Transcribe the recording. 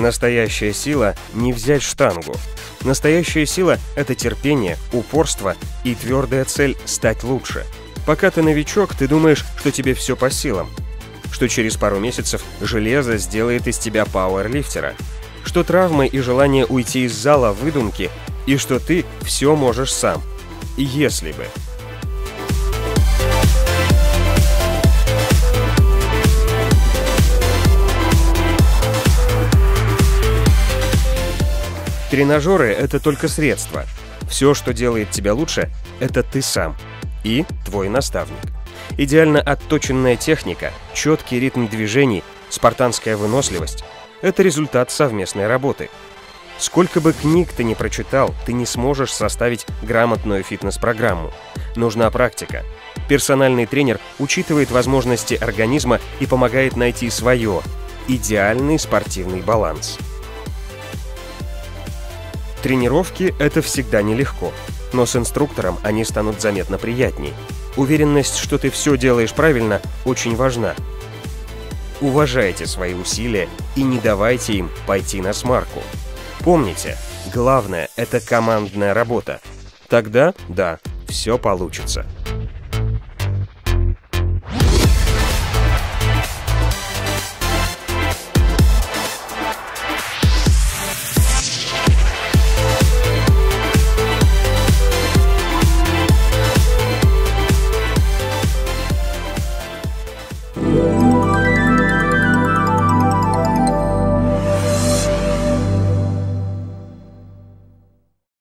Настоящая сила — не взять штангу. Настоящая сила — это терпение, упорство и твердая цель стать лучше. Пока ты новичок, ты думаешь, что тебе все по силам, что через пару месяцев железо сделает из тебя пауэрлифтера, что травмы и желание уйти из зала — выдумки, и что ты все можешь сам. Если бы. Тренажеры — это только средство. Все, что делает тебя лучше, это ты сам и твой наставник. Идеально отточенная техника, четкий ритм движений, спартанская выносливость — это результат совместной работы. Сколько бы книг ты ни прочитал, ты не сможешь составить грамотную фитнес-программу. Нужна практика. Персональный тренер учитывает возможности организма и помогает найти свое, идеальный спортивный баланс. Тренировки — это всегда нелегко, но с инструктором они станут заметно приятней. Уверенность, что ты все делаешь правильно, очень важна. Уважайте свои усилия и не давайте им пойти на смарку. Помните, главное — это командная работа. Тогда, да, все получится.